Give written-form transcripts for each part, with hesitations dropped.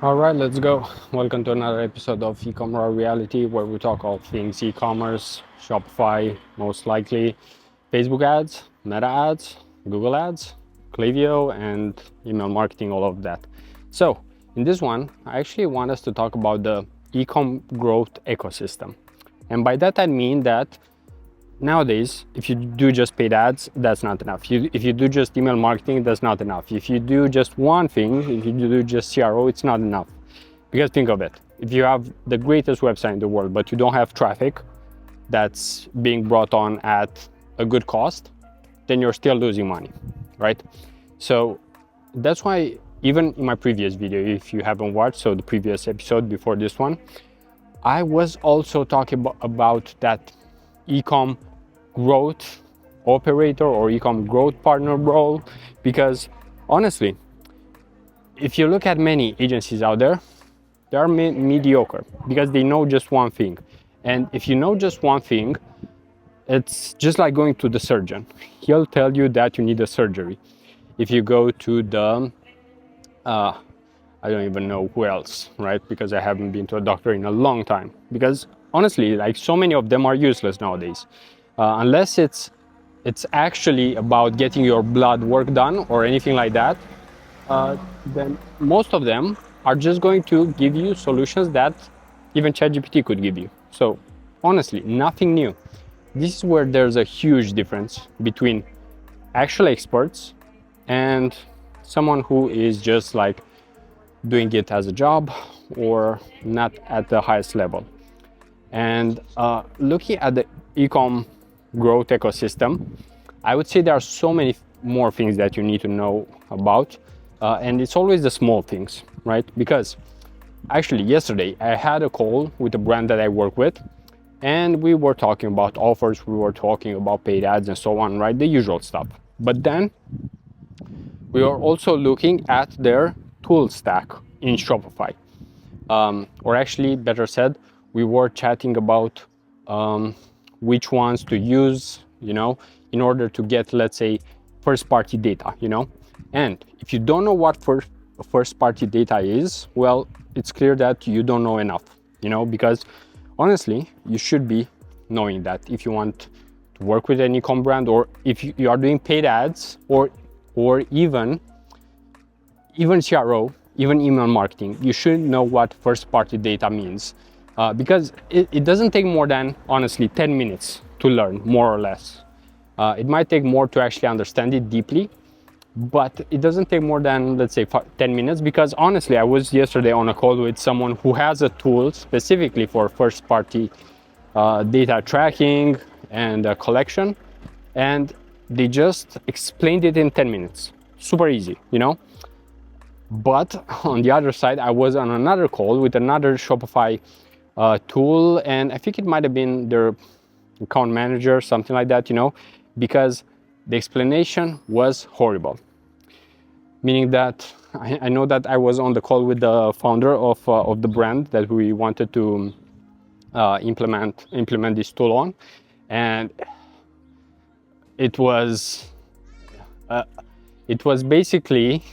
All right, let's go. Welcome to another episode of eCom Raw Reality, where we talk all things e-commerce, Shopify, most likely, Facebook ads, Meta ads, Google ads, Klaviyo, and email marketing, all of that. So, in this one, I actually want us to talk about the e-com growth ecosystem. And by that, I mean that nowadays, if you do just paid ads, that's not enough. If you do just email marketing, that's not enough. If you do just one thing, if you do just CRO, it's not enough. Because think of it, if you have the greatest website in the world, but you don't have traffic that's being brought on at a good cost, then you're still losing money, right? So that's why even in my previous video, if you haven't watched, so the previous episode before this one, I was also talking about that ecom growth operator or ecom growth partner role, because honestly, if you look at many agencies out there, they are mediocre because they know just one thing. And if you know just one thing, it's just like going to the surgeon. He'll tell you that you need a surgery. If you go to the I don't even know who else, right? Because I haven't been to a doctor in a long time. Because honestly, like, so many of them are useless nowadays. Unless it's actually about getting your blood work done or anything like that, then most of them are just going to give you solutions that even ChatGPT could give you. So honestly, nothing new. This is where there's a huge difference between actual experts and someone who is just like doing it as a job or not at the highest level. And looking at the ecom growth ecosystem, I would say there are so many more things that you need to know about, and it's always the small things, right? Because actually yesterday I had a call with a brand that I work with, and we were talking about offers, we were talking about paid ads and so on, right? The usual stuff. But then we are also looking at their tool stack in Shopify. Or actually, better said, we were chatting about which ones to use, in order to get, let's say, first-party data, And if you don't know what first-party data is, well, it's clear that you don't know enough, because honestly, you should be knowing that if you want to work with an e-com brand, or if you are doing paid ads, or even CRO, even email marketing, you should know what first-party data means, because it doesn't take more than, honestly, 10 minutes to learn, more or less. It might take more to actually understand it deeply, but it doesn't take more than, let's say, 10 minutes, because honestly, I was yesterday on a call with someone who has a tool specifically for first-party data tracking and collection, and they just explained it in 10 minutes. Super easy, But on the other side, I was on another call with another Shopify tool, and I think it might have been their account manager, something like that, because the explanation was horrible. Meaning that I know that I was on the call with the founder of the brand that we wanted to implement this tool on, and it was basically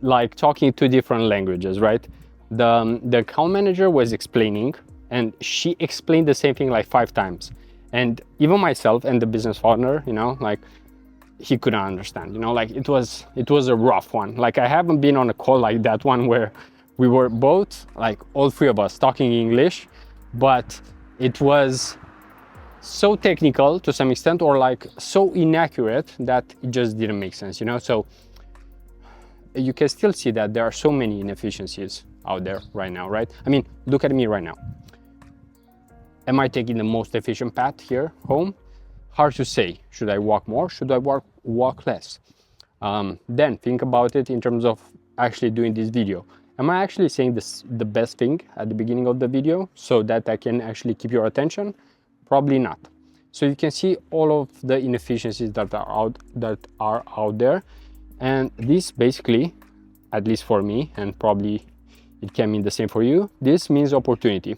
like talking two different languages, right? The account manager was explaining, and she explained the same thing like 5 times, and even myself and the business partner, like, he couldn't understand, like, it was a rough one. Like, I haven't been on a call like that one where we were both, like, all three of us talking English, but it was so technical to some extent, or like so inaccurate that it just didn't make sense, So you can still see that there are so many inefficiencies out there right now, right? I mean, look at me right now. Am I taking the most efficient path here home? Hard to say. Should I walk more? Should I walk less? Then think about it in terms of actually doing this video. Am I actually saying the best thing at the beginning of the video so that I can actually keep your attention? Probably not. So you can see all of the inefficiencies that are out there. And this basically, at least for me, and probably it can mean the same for you, this means opportunity.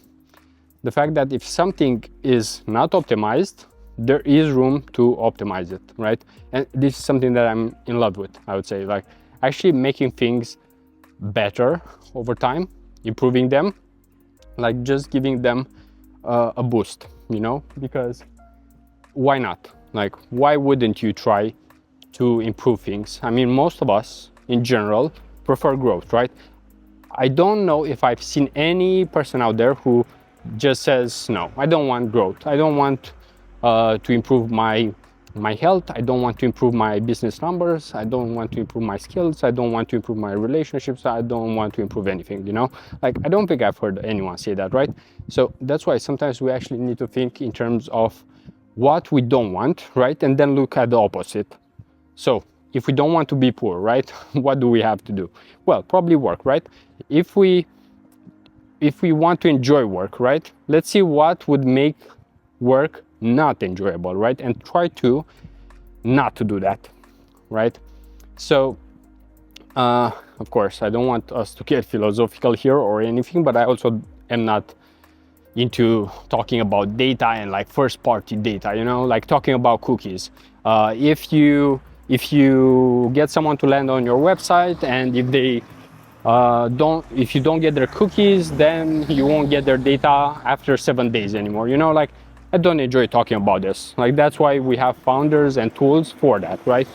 The fact that if something is not optimized, there is room to optimize it, right? And this is something that I'm in love with, I would say, like, actually making things better over time, improving them, like just giving them a boost, you know, because why not? Like, why wouldn't you try to improve things? I mean, most of us in general prefer growth, right? I don't know if I've seen any person out there who just says, no, I don't want growth. I don't want to improve my health. I don't want to improve my business numbers. I don't want to improve my skills. I don't want to improve my relationships. I don't want to improve anything, you know? Like, I don't think I've heard anyone say that, right? So that's why sometimes we actually need to think in terms of what we don't want, right? And then look at the opposite. So if we don't want to be poor, right? What do we have to do? Well, probably work, right? If we want to enjoy work, right? Let's see what would make work not enjoyable, right? And try to not to do that, right? So, of course, I don't want us to get philosophical here or anything, but I also am not into talking about data and like first party data, you know, like talking about cookies. If you get someone to land on your website, and if they if you don't get their cookies, then you won't get their data after 7 days anymore, you know, like I don't enjoy talking about this. Like, that's why we have founders and tools for that, right?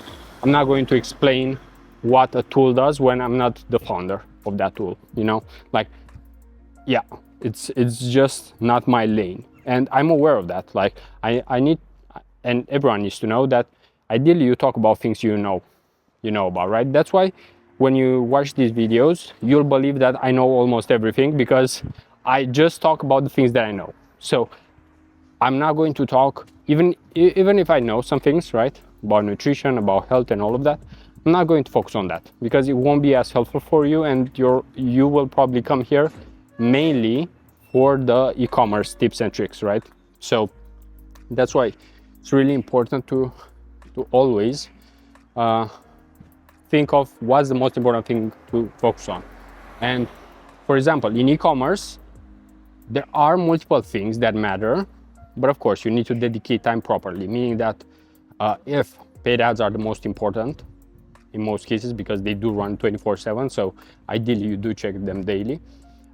I'm not going to explain what a tool does when I'm not the founder of that tool, you know, like, yeah, it's just not my lane, and I'm aware of that. Like, I need, and everyone needs to know that ideally you talk about things you know about, right? That's why when you watch these videos, you'll believe that I know almost everything, because I just talk about the things that I know. So I'm not going to talk, even if I know some things, right, about nutrition, about health and all of that, I'm not going to focus on that, because it won't be as helpful for you, and you will probably come here mainly for the e-commerce tips and tricks, right? So that's why it's really important to always think of what's the most important thing to focus on. And for example, in e-commerce, there are multiple things that matter, but of course you need to dedicate time properly, meaning that if paid ads are the most important in most cases, because they do run 24/7, so ideally you do check them daily.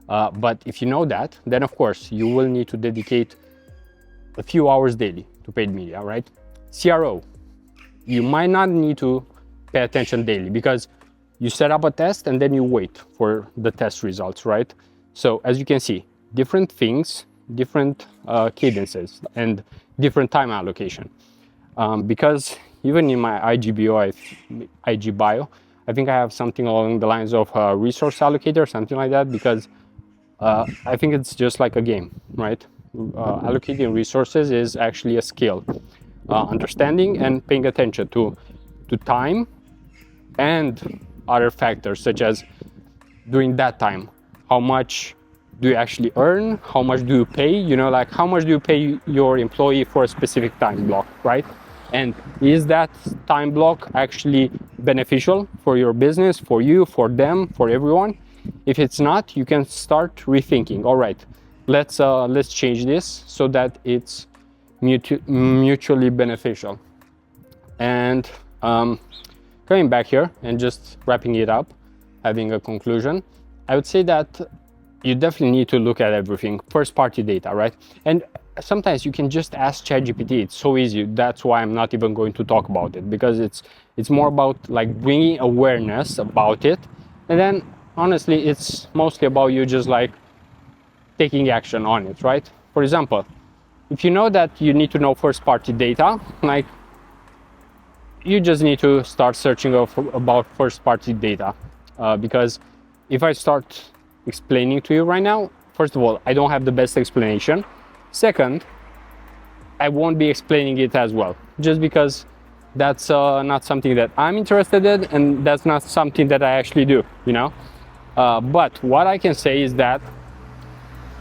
But if you know that, then of course you will need to dedicate a few hours daily to paid media, right? CRO, you might not need to pay attention daily, because you set up a test and then you wait for the test results, right? So as you can see, different things, different cadences, and different time allocation. Because even in my IG bio, I think I have something along the lines of resource allocator, something like that, because I think it's just like a game, right? Allocating resources is actually a skill. Understanding and paying attention to time and other factors, such as during that time, how much do you actually earn, how much do you pay, you know, like how much do you pay your employee for a specific time block, right? And is that time block actually beneficial for your business, for you, for them, for everyone? If it's not, you can start rethinking. All right, let's change this so that it's mutually beneficial. And coming back here and just wrapping it up, having a conclusion, I would say that you definitely need to look at everything, first party data, right? And sometimes you can just ask ChatGPT. It's so easy. That's why I'm not even going to talk about it, because it's more about like bringing awareness about it. And then honestly, it's mostly about you just like taking action on it, right? For example, if you know that you need to know first party data, like you just need to start searching about first party data, because if I start explaining to you right now, first of all, I don't have the best explanation. Second, I won't be explaining it as well, just because that's not something that I'm interested in, and that's not something that I actually do, you know. But what I can say is that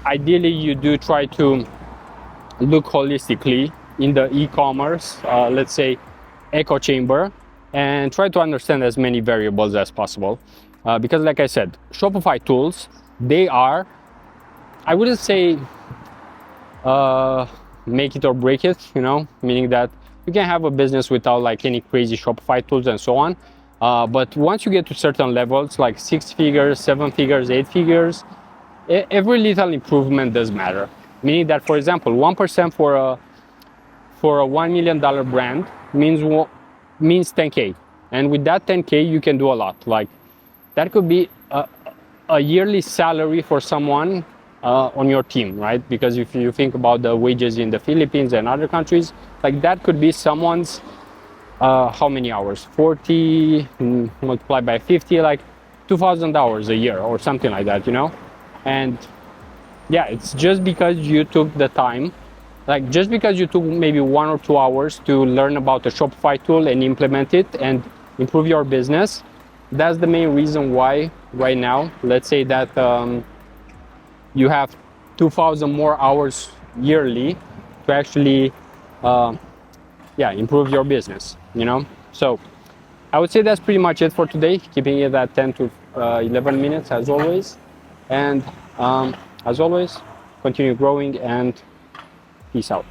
ideally you do try to look holistically in the e-commerce, let's say, echo chamber, and try to understand as many variables as possible. Because like I said, Shopify tools, they are, I wouldn't say make it or break it, you know, meaning that you can have a business without like any crazy Shopify tools and so on. But once you get to certain levels, like 6 figures, 7 figures, 8 figures, every little improvement does matter. Meaning that, for example, 1% for a $1 million brand means 10K. And with that 10K, you can do a lot. Like that could be a yearly salary for someone on your team, right? Because if you think about the wages in the Philippines and other countries, like that could be someone's how many hours? 40 multiplied by 50, like $2,000 a year or something like that, you know? And yeah, it's just because you took the time, like just because you took maybe 1 or 2 hours to learn about the Shopify tool and implement it and improve your business. That's the main reason why right now, let's say that you have 2,000 more hours yearly to actually improve your business, you know? So I would say that's pretty much it for today, keeping it at 10 to 11 minutes as always. And as always, continue growing and peace out.